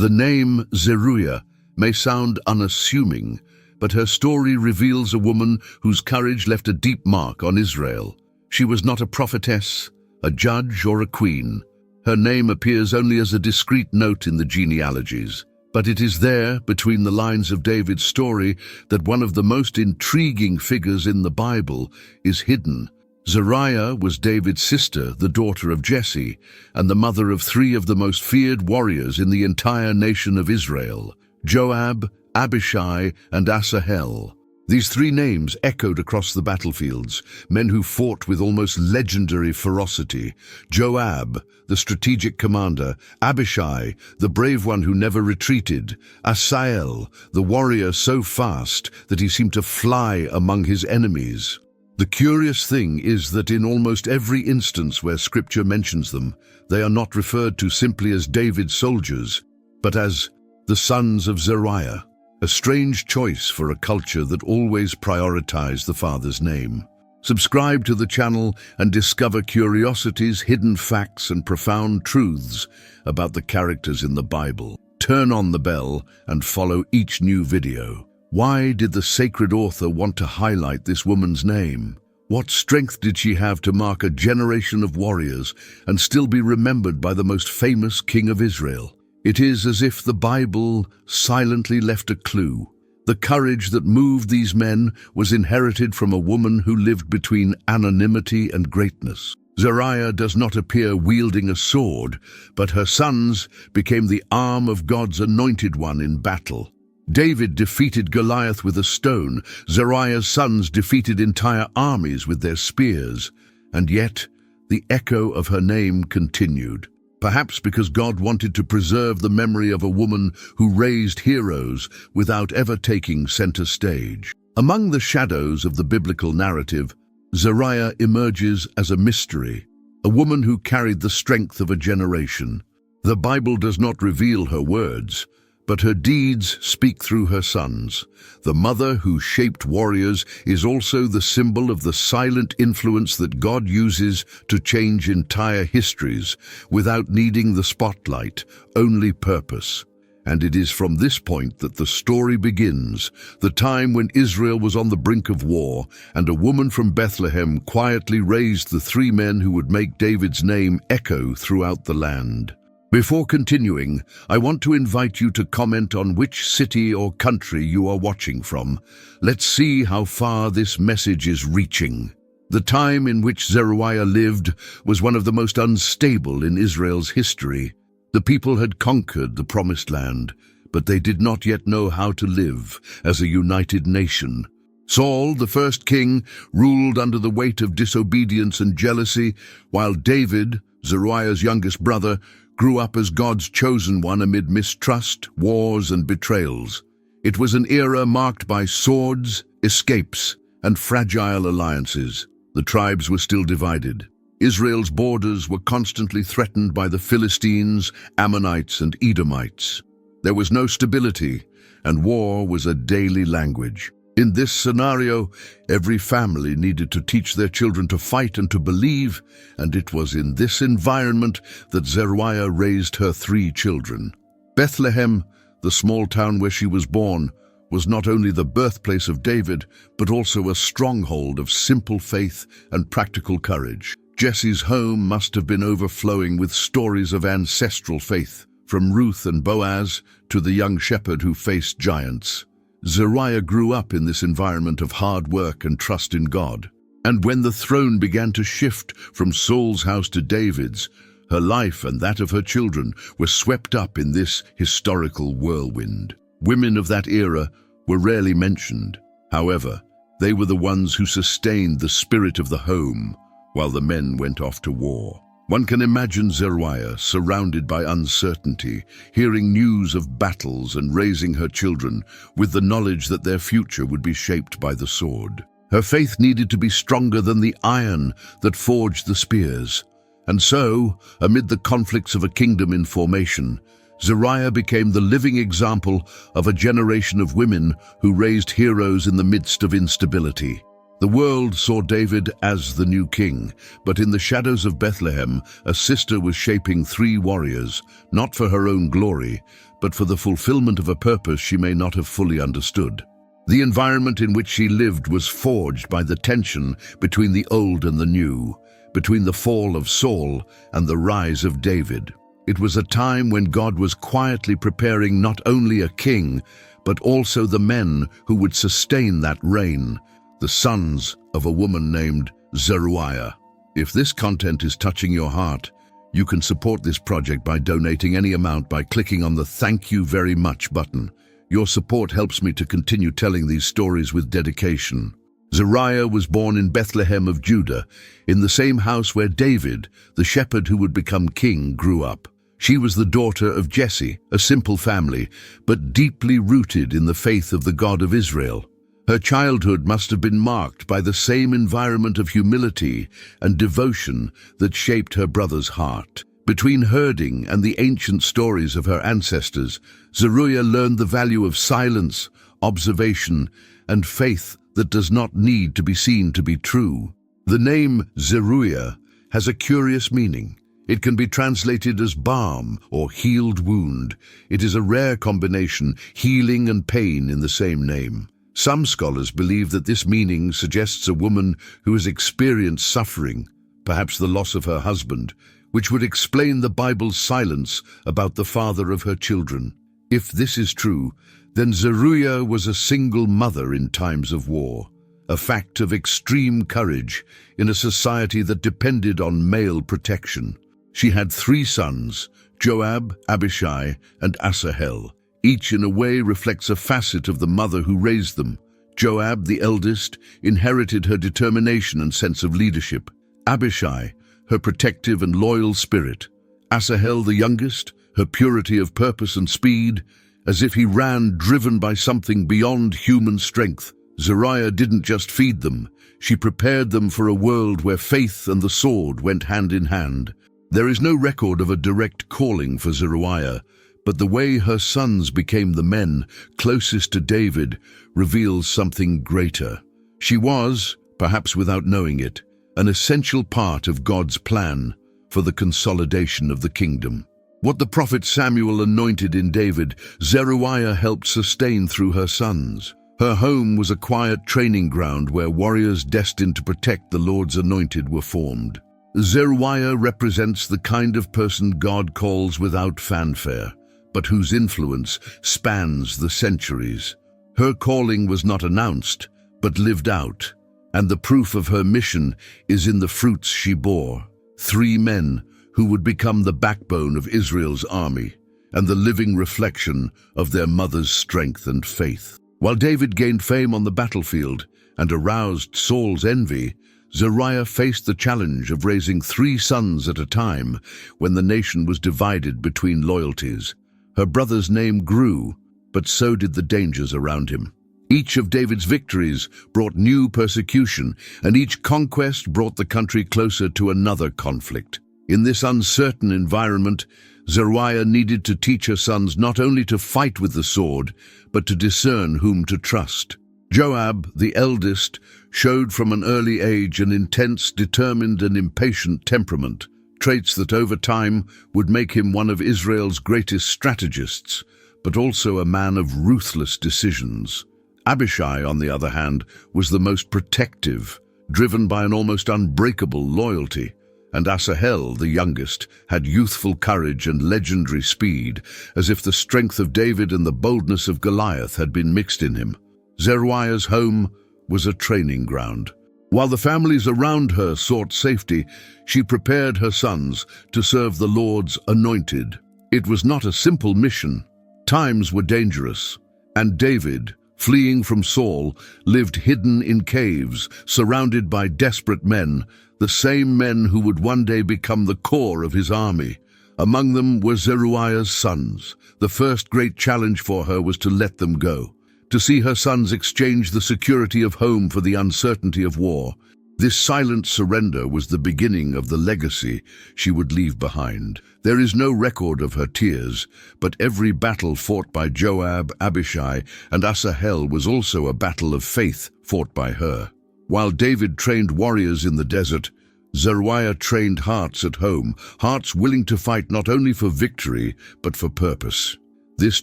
The name Zeruiah may sound unassuming, but her story reveals a woman whose courage left a deep mark on Israel. She was not a prophetess, a judge, or a queen. Her name appears only as a discreet note in the genealogies. But it is there, between the lines of David's story, that one of the most intriguing figures in the Bible is hidden. Zeruiah was David's sister, the daughter of Jesse, and the mother of three of the most feared warriors in the entire nation of Israel: Joab, Abishai, and Asahel. These three names echoed across the battlefields, men who fought with almost legendary ferocity. Joab, the strategic commander; Abishai, the brave one who never retreated; Asahel, the warrior so fast that he seemed to fly among his enemies. The curious thing is that in almost every instance where Scripture mentions them, they are not referred to simply as David's soldiers, but as the sons of Zeruiah. A strange choice for a culture that always prioritized the father's name. Subscribe to the channel and discover curiosities, hidden facts, and profound truths about the characters in the Bible. Turn on the bell and follow each new video. Why did the sacred author want to highlight this woman's name? What strength did she have to mark a generation of warriors and still be remembered by the most famous king of Israel? It is as if the Bible silently left a clue. The courage that moved these men was inherited from a woman who lived between anonymity and greatness. Zeruiah does not appear wielding a sword, but her sons became the arm of God's anointed one in battle. David defeated Goliath with a stone. Zeruiah's sons defeated entire armies with their spears. And yet, the echo of her name continued. Perhaps because God wanted to preserve the memory of a woman who raised heroes without ever taking center stage. Among the shadows of the biblical narrative, Zeruiah emerges as a mystery, a woman who carried the strength of a generation. The Bible does not reveal her words, but her deeds speak through her sons. The mother who shaped warriors is also the symbol of the silent influence that God uses to change entire histories without needing the spotlight, only purpose. And it is from this point that the story begins, the time when Israel was on the brink of war, and a woman from Bethlehem quietly raised the three men who would make David's name echo throughout the land. Before continuing, I want to invite you to comment on which city or country you are watching from. Let's see how far this message is reaching. The time in which Zeruiah lived was one of the most unstable in Israel's history. The people had conquered the Promised Land, but they did not yet know how to live as a united nation. Saul, the first king, ruled under the weight of disobedience and jealousy, while David, Zeruiah's youngest brother, grew up as God's chosen one amid mistrust, wars, and betrayals. It was an era marked by swords, escapes, and fragile alliances. The tribes were still divided. Israel's borders were constantly threatened by the Philistines, Ammonites, and Edomites. There was no stability, and war was a daily language. In this scenario, every family needed to teach their children to fight and to believe, and it was in this environment that Zeruiah raised her three children. Bethlehem, the small town where she was born, was not only the birthplace of David, but also a stronghold of simple faith and practical courage. Jesse's home must have been overflowing with stories of ancestral faith, from Ruth and Boaz to the young shepherd who faced giants. Zeruiah grew up in this environment of hard work and trust in God. And when the throne began to shift from Saul's house to David's, her life and that of her children were swept up in this historical whirlwind. Women of that era were rarely mentioned. However, they were the ones who sustained the spirit of the home while the men went off to war. One can imagine Zeruiah surrounded by uncertainty, hearing news of battles and raising her children with the knowledge that their future would be shaped by the sword. Her faith needed to be stronger than the iron that forged the spears. And so, amid the conflicts of a kingdom in formation, Zeruiah became the living example of a generation of women who raised heroes in the midst of instability. The world saw David as the new king, but in the shadows of Bethlehem, a sister was shaping 3 warriors, not for her own glory, but for the fulfillment of a purpose she may not have fully understood. The environment in which she lived was forged by the tension between the old and the new, between the fall of Saul and the rise of David. It was a time when God was quietly preparing not only a king, but also the men who would sustain that reign, the sons of a woman named Zeruiah. If this content is touching your heart, you can support this project by donating any amount by clicking on the "Thank you very much" button. Your support helps me to continue telling these stories with dedication. Zeruiah was born in Bethlehem of Judah, in the same house where David, the shepherd who would become king, grew up. She was the daughter of Jesse, a simple family, but deeply rooted in the faith of the God of Israel. Her childhood must have been marked by the same environment of humility and devotion that shaped her brother's heart. Between herding and the ancient stories of her ancestors, Zeruiah learned the value of silence, observation, and faith that does not need to be seen to be true. The name Zeruiah has a curious meaning. It can be translated as balm or healed wound. It is a rare combination, healing and pain in the same name. Some scholars believe that this meaning suggests a woman who has experienced suffering, perhaps the loss of her husband, which would explain the Bible's silence about the father of her children. If this is true, then Zeruiah was a single mother in times of war, a fact of extreme courage in a society that depended on male protection. She had 3 sons, Joab, Abishai, and Asahel. Each in a way reflects a facet of the mother who raised them. Joab, the eldest, inherited her determination and sense of leadership. Abishai, her protective and loyal spirit. Asahel, the youngest, her purity of purpose and speed, as if he ran driven by something beyond human strength. Zeruiah didn't just feed them, she prepared them for a world where faith and the sword went hand in hand. There is no record of a direct calling for Zeruiah, but the way her sons became the men closest to David reveals something greater. She was, perhaps without knowing it, an essential part of God's plan for the consolidation of the kingdom. What the prophet Samuel anointed in David, Zeruiah helped sustain through her sons. Her home was a quiet training ground where warriors destined to protect the Lord's anointed were formed. Zeruiah represents the kind of person God calls without fanfare, but whose influence spans the centuries. Her calling was not announced, but lived out, and the proof of her mission is in the fruits she bore. 3 men who would become the backbone of Israel's army, and the living reflection of their mother's strength and faith. While David gained fame on the battlefield and aroused Saul's envy, Zeruiah faced the challenge of raising 3 sons at a time when the nation was divided between loyalties. Her brother's name grew, but so did the dangers around him. Each of David's victories brought new persecution, and each conquest brought the country closer to another conflict. In this uncertain environment, Zeruiah needed to teach her sons not only to fight with the sword, but to discern whom to trust. Joab, the eldest, showed from an early age an intense, determined, and impatient temperament, traits that over time would make him one of Israel's greatest strategists, but also a man of ruthless decisions. Abishai, on the other hand, was the most protective, driven by an almost unbreakable loyalty, and Asahel, the youngest, had youthful courage and legendary speed, as if the strength of David and the boldness of Goliath had been mixed in him. Zeruiah's home was a training ground. While the families around her sought safety, she prepared her sons to serve the Lord's anointed. It was not a simple mission. Times were dangerous, and David, fleeing from Saul, lived hidden in caves, surrounded by desperate men, the same men who would one day become the core of his army. Among them were Zeruiah's sons. The first great challenge for her was to let them go, to see her sons exchange the security of home for the uncertainty of war. This silent surrender was the beginning of the legacy she would leave behind. There is no record of her tears, but every battle fought by Joab, Abishai, and Asahel was also a battle of faith fought by her. While David trained warriors in the desert, Zeruiah trained hearts at home, hearts willing to fight not only for victory, but for purpose. This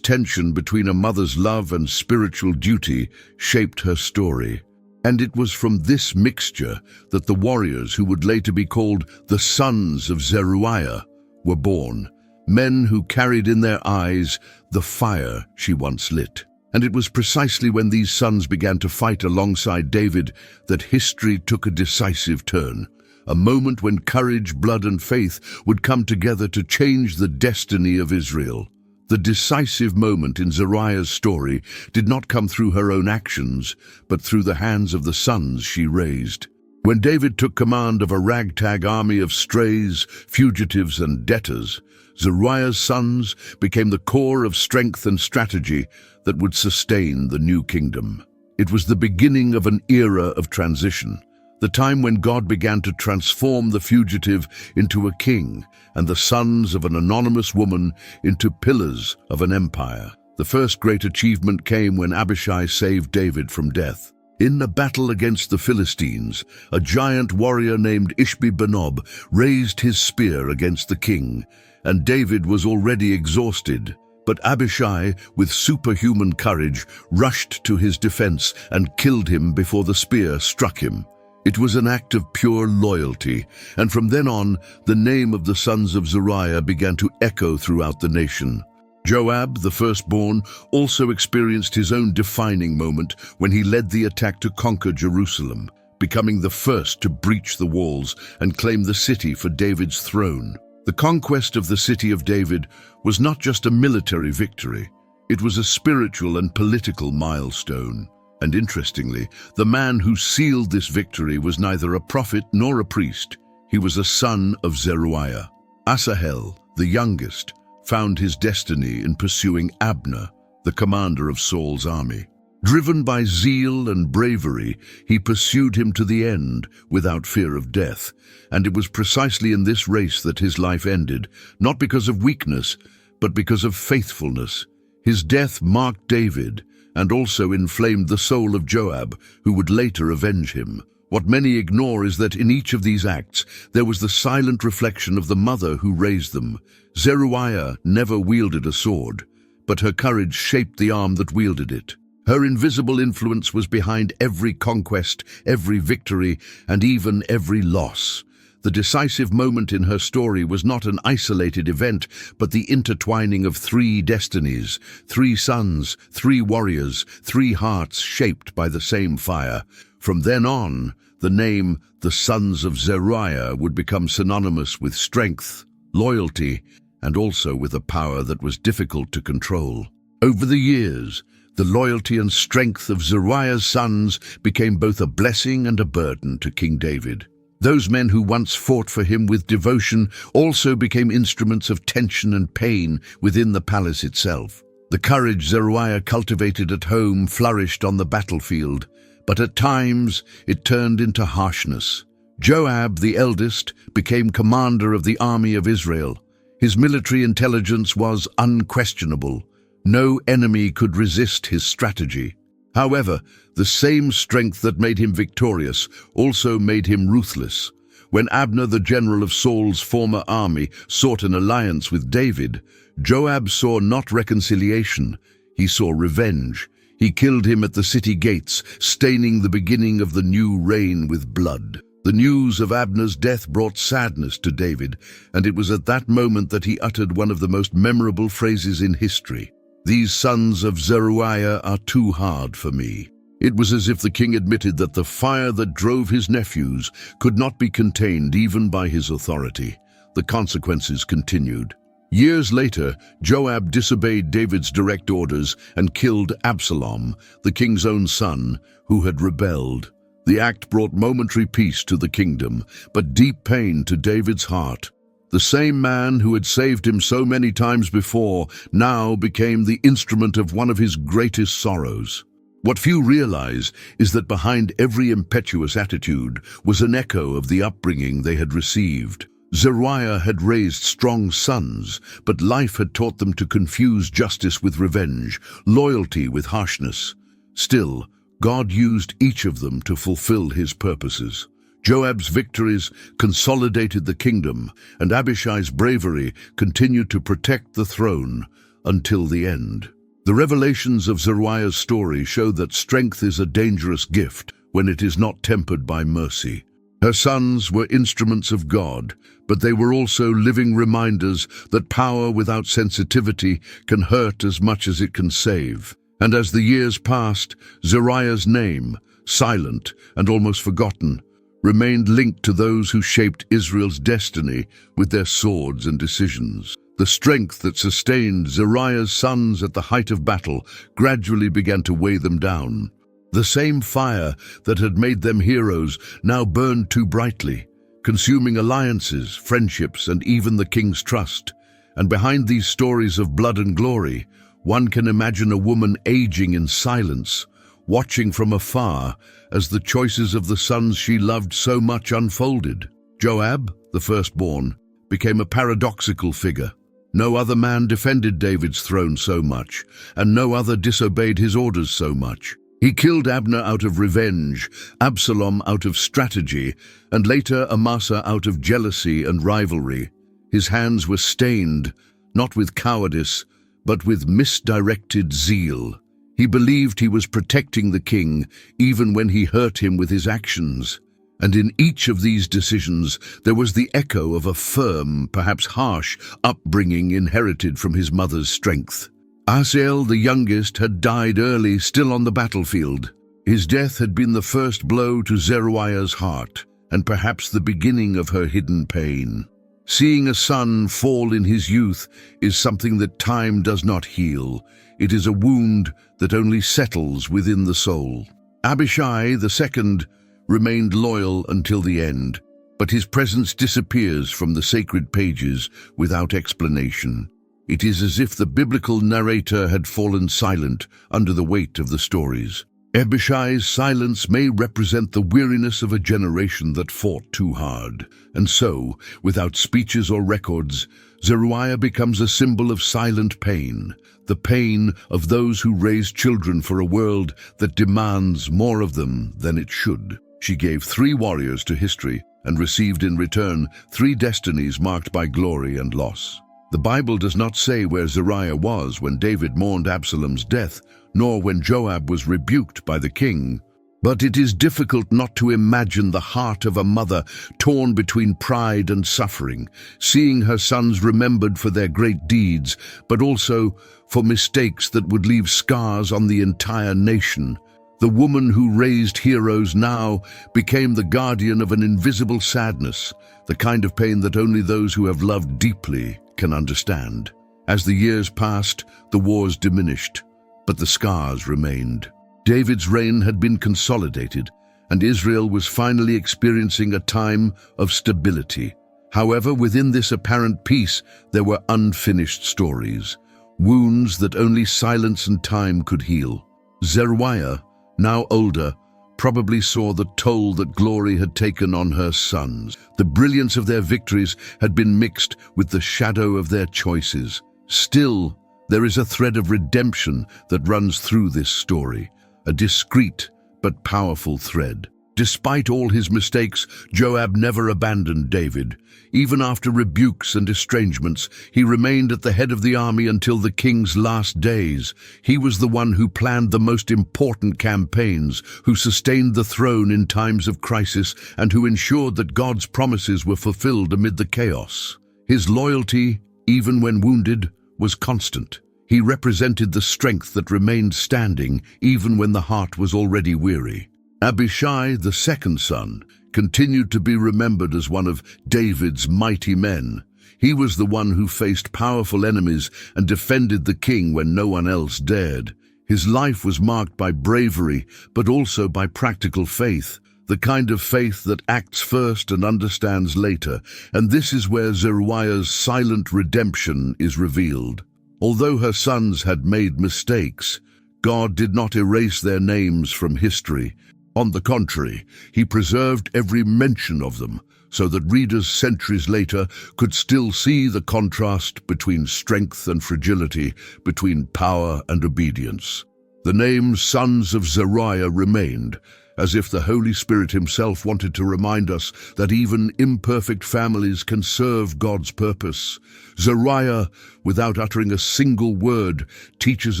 tension between a mother's love and spiritual duty shaped her story. And it was from this mixture that the warriors who would later be called the sons of Zeruiah were born, men who carried in their eyes the fire she once lit. And it was precisely when these sons began to fight alongside David that history took a decisive turn, a moment when courage, blood, and faith would come together to change the destiny of Israel. The decisive moment in Zeruiah's story did not come through her own actions, but through the hands of the sons she raised. When David took command of a ragtag army of strays, fugitives, and debtors, Zeruiah's sons became the core of strength and strategy that would sustain the new kingdom. It was the beginning of an era of transition, the time when God began to transform the fugitive into a king and the sons of an anonymous woman into pillars of an empire. The first great achievement came when Abishai saved David from death. In a battle against the Philistines, a giant warrior named Ishbi-Benob raised his spear against the king, and David was already exhausted. But Abishai, with superhuman courage, rushed to his defense and killed him before the spear struck him. It was an act of pure loyalty, and from then on, the name of the sons of Zeruiah began to echo throughout the nation. Joab, the firstborn, also experienced his own defining moment when he led the attack to conquer Jerusalem, becoming the first to breach the walls and claim the city for David's throne. The conquest of the city of David was not just a military victory, it was a spiritual and political milestone. And interestingly, the man who sealed this victory was neither a prophet nor a priest. He was a son of Zeruiah. Asahel, the youngest, found his destiny in pursuing Abner, the commander of Saul's army. Driven by zeal and bravery, he pursued him to the end without fear of death. And it was precisely in this race that his life ended, not because of weakness, but because of faithfulness. His death marked David, and also inflamed the soul of Joab, who would later avenge him. What many ignore is that in each of these acts, there was the silent reflection of the mother who raised them. Zeruiah never wielded a sword, but her courage shaped the arm that wielded it. Her invisible influence was behind every conquest, every victory, and even every loss. The decisive moment in her story was not an isolated event, but the intertwining of three destinies, three sons, three warriors, three hearts shaped by the same fire. From then on, the name, the Sons of Zeruiah, would become synonymous with strength, loyalty, and also with a power that was difficult to control. Over the years, the loyalty and strength of Zeruiah's sons became both a blessing and a burden to King David. Those men who once fought for him with devotion also became instruments of tension and pain within the palace itself. The courage Zeruiah cultivated at home flourished on the battlefield, but at times it turned into harshness. Joab, the eldest, became commander of the army of Israel. His military intelligence was unquestionable. No enemy could resist his strategy. However, the same strength that made him victorious also made him ruthless. When Abner, the general of Saul's former army, sought an alliance with David, Joab saw not reconciliation, he saw revenge. He killed him at the city gates, staining the beginning of the new reign with blood. The news of Abner's death brought sadness to David, and it was at that moment that he uttered one of the most memorable phrases in history. "These sons of Zeruiah are too hard for me." It was as if the king admitted that the fire that drove his nephews could not be contained even by his authority. The consequences continued. Years later, Joab disobeyed David's direct orders and killed Absalom, the king's own son, who had rebelled. The act brought momentary peace to the kingdom, but deep pain to David's heart. The same man who had saved him so many times before now became the instrument of one of his greatest sorrows. What few realize is that behind every impetuous attitude was an echo of the upbringing they had received. Zeruiah had raised strong sons, but life had taught them to confuse justice with revenge, loyalty with harshness. Still, God used each of them to fulfill his purposes. Joab's victories consolidated the kingdom, and Abishai's bravery continued to protect the throne until the end. The revelations of Zeruiah's story show that strength is a dangerous gift when it is not tempered by mercy. Her sons were instruments of God, but they were also living reminders that power without sensitivity can hurt as much as it can save. And as the years passed, Zeruiah's name, silent and almost forgotten, remained linked to those who shaped Israel's destiny with their swords and decisions. The strength that sustained Zeruiah's sons at the height of battle gradually began to weigh them down. The same fire that had made them heroes now burned too brightly, consuming alliances, friendships, and even the king's trust. And behind these stories of blood and glory, one can imagine a woman aging in silence, watching from afar as the choices of the sons she loved so much unfolded. Joab, the firstborn, became a paradoxical figure. No other man defended David's throne so much, and no other disobeyed his orders so much. He killed Abner out of revenge, Absalom out of strategy, and later Amasa out of jealousy and rivalry. His hands were stained, not with cowardice, but with misdirected zeal. He believed he was protecting the king, even when he hurt him with his actions. And in each of these decisions, there was the echo of a firm, perhaps harsh, upbringing inherited from his mother's strength. Asael, the youngest, had died early, still on the battlefield. His death had been the first blow to Zeruiah's heart, and perhaps the beginning of her hidden pain. Seeing a son fall in his youth is something that time does not heal. It is a wound that only settles within the soul. Abishai, the second, remained loyal until the end, but his presence disappears from the sacred pages without explanation. It is as if the biblical narrator had fallen silent under the weight of the stories. Abishai's silence may represent the weariness of a generation that fought too hard. And so, without speeches or records, Zeruiah becomes a symbol of silent pain, the pain of those who raise children for a world that demands more of them than it should. She gave 3 warriors to history and received in return 3 destinies marked by glory and loss. The Bible does not say where Zeruiah was when David mourned Absalom's death, nor when Joab was rebuked by the king. But it is difficult not to imagine the heart of a mother torn between pride and suffering, seeing her sons remembered for their great deeds, but also for mistakes that would leave scars on the entire nation. The woman who raised heroes now became the guardian of an invisible sadness, the kind of pain that only those who have loved deeply can understand. As the years passed, the wars diminished, but the scars remained. David's reign had been consolidated, and Israel was finally experiencing a time of stability. However, within this apparent peace, there were unfinished stories, wounds that only silence and time could heal. Zeruiah, now older, probably saw the toll that glory had taken on her sons. The brilliance of their victories had been mixed with the shadow of their choices. Still, there is a thread of redemption that runs through this story, a discreet but powerful thread. Despite all his mistakes, Joab never abandoned David. Even after rebukes and estrangements, he remained at the head of the army until the king's last days. He was the one who planned the most important campaigns, who sustained the throne in times of crisis, and who ensured that God's promises were fulfilled amid the chaos. His loyalty, even when wounded, was constant. He represented the strength that remained standing even when the heart was already weary. Abishai, the second son, continued to be remembered as one of David's mighty men. He was the one who faced powerful enemies and defended the king when no one else dared. His life was marked by bravery, but also by practical faith, the kind of faith that acts first and understands later, and this is where Zeruiah's silent redemption is revealed. Although her sons had made mistakes, God did not erase their names from history. On the contrary, he preserved every mention of them, so that readers centuries later could still see the contrast between strength and fragility, between power and obedience. The names sons of Zeruiah remained, as if the Holy Spirit himself wanted to remind us that even imperfect families can serve God's purpose. Zeruiah, without uttering a single word, teaches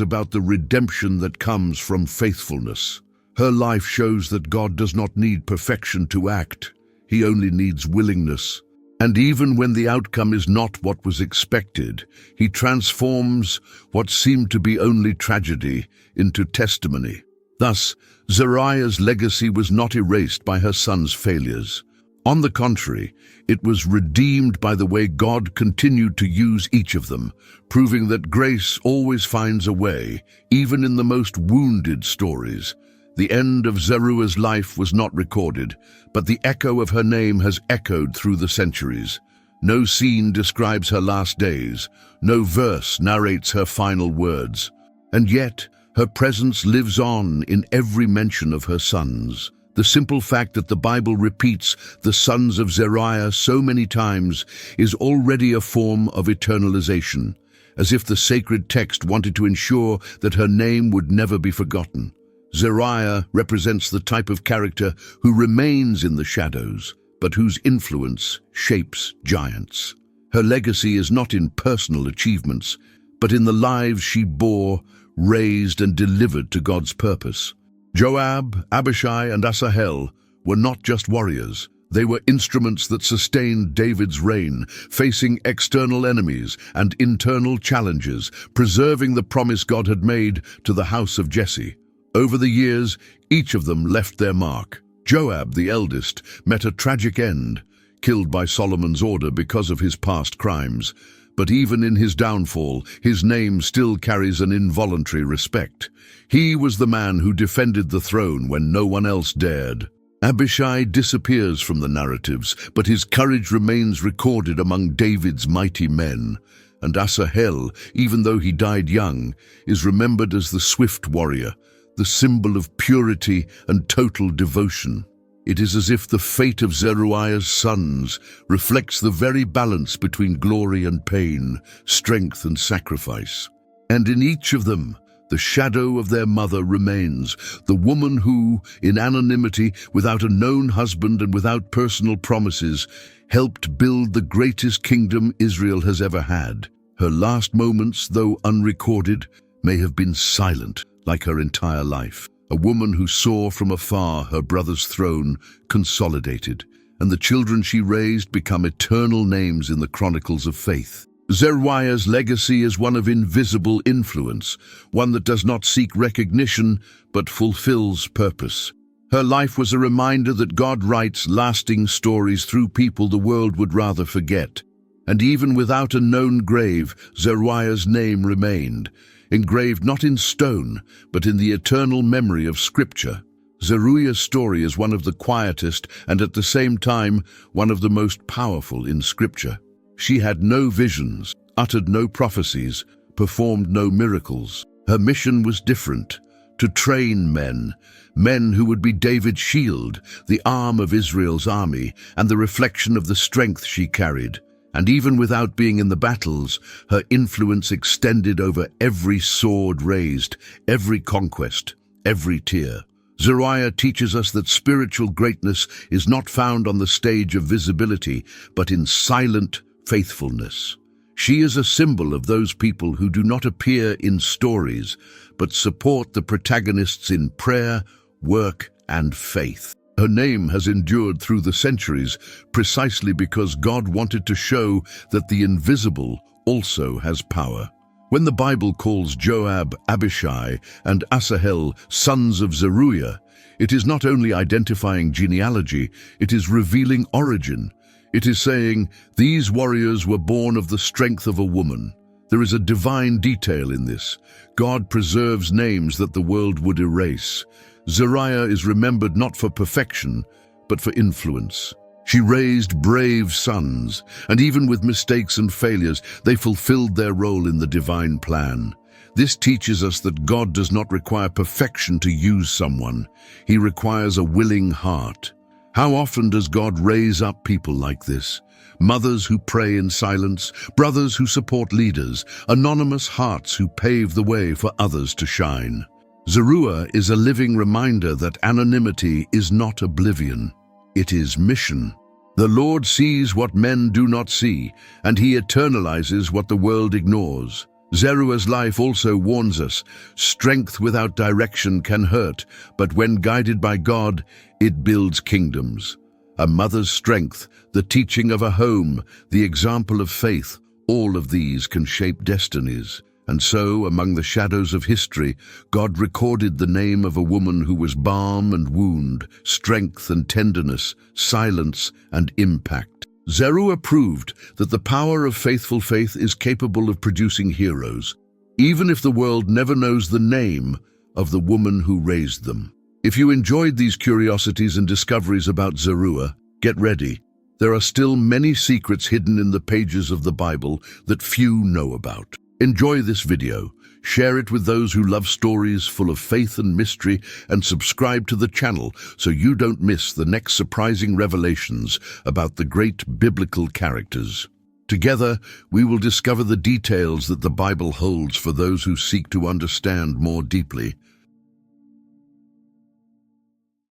about the redemption that comes from faithfulness. Her life shows that God does not need perfection to act. He only needs willingness. And even when the outcome is not what was expected, he transforms what seemed to be only tragedy into testimony. Thus, Zeruiah's legacy was not erased by her son's failures. On the contrary, it was redeemed by the way God continued to use each of them, proving that grace always finds a way, even in the most wounded stories. The end of Zeruiah's life was not recorded, but the echo of her name has echoed through the centuries. No scene describes her last days, no verse narrates her final words. And yet, her presence lives on in every mention of her sons. The simple fact that the Bible repeats the sons of Zeruiah so many times is already a form of eternalization, as if the sacred text wanted to ensure that her name would never be forgotten. Zeruiah represents the type of character who remains in the shadows, but whose influence shapes giants. Her legacy is not in personal achievements, but in the lives she bore, raised and delivered to God's purpose. Joab, Abishai, and Asahel were not just warriors. They were instruments that sustained David's reign, facing external enemies and internal challenges, preserving the promise God had made to the house of Jesse. Over the years, each of them left their mark. Joab, the eldest, met a tragic end, killed by Solomon's order because of his past crimes. But even in his downfall, his name still carries an involuntary respect. He was the man who defended the throne when no one else dared. Abishai disappears from the narratives, but his courage remains recorded among David's mighty men. And Asahel, even though he died young, is remembered as the swift warrior, the symbol of purity and total devotion. It is as if the fate of Zeruiah's sons reflects the very balance between glory and pain, strength and sacrifice. And in each of them, the shadow of their mother remains, the woman who, in anonymity, without a known husband and without personal promises, helped build the greatest kingdom Israel has ever had. Her last moments, though unrecorded, may have been silent, like her entire life. A woman who saw from afar her brother's throne consolidated, and the children she raised become eternal names in the chronicles of faith. Zeruiah's legacy is one of invisible influence, one that does not seek recognition but fulfills purpose. Her life was a reminder that God writes lasting stories through people the world would rather forget. And even without a known grave, Zeruiah's name remained, engraved not in stone, but in the eternal memory of Scripture. Zeruiah's story is one of the quietest and at the same time one of the most powerful in Scripture. She had no visions, uttered no prophecies, performed no miracles. Her mission was different: to train men who would be David's shield, the arm of Israel's army, and the reflection of the strength she carried. And even without being in the battles, her influence extended over every sword raised, every conquest, every tear. Zeruiah teaches us that spiritual greatness is not found on the stage of visibility, but in silent faithfulness. She is a symbol of those people who do not appear in stories, but support the protagonists in prayer, work, and faith. Her name has endured through the centuries precisely because God wanted to show that the invisible also has power. When the Bible calls Joab, Abishai, and Asahel sons of Zeruiah, it is not only identifying genealogy, it is revealing origin. It is saying, these warriors were born of the strength of a woman. There is a divine detail in this. God preserves names that the world would erase. Zeruiah is remembered not for perfection, but for influence. She raised brave sons, and even with mistakes and failures, they fulfilled their role in the divine plan. This teaches us that God does not require perfection to use someone. He requires a willing heart. How often does God raise up people like this? Mothers who pray in silence, brothers who support leaders, anonymous hearts who pave the way for others to shine. Zeruiah is a living reminder that anonymity is not oblivion. It is mission. The Lord sees what men do not see, and he eternalizes what the world ignores. Zeruiah's life also warns us, strength without direction can hurt, but when guided by God, it builds kingdoms. A mother's strength, the teaching of a home, the example of faith, all of these can shape destinies. And so, among the shadows of history, God recorded the name of a woman who was balm and wound, strength and tenderness, silence and impact. Zeruiah proved that the power of faithful faith is capable of producing heroes, even if the world never knows the name of the woman who raised them. If you enjoyed these curiosities and discoveries about Zeruiah, get ready. There are still many secrets hidden in the pages of the Bible that few know about. Enjoy this video, share it with those who love stories full of faith and mystery, and subscribe to the channel so you don't miss the next surprising revelations about the great biblical characters. Together, we will discover the details that the Bible holds for those who seek to understand more deeply.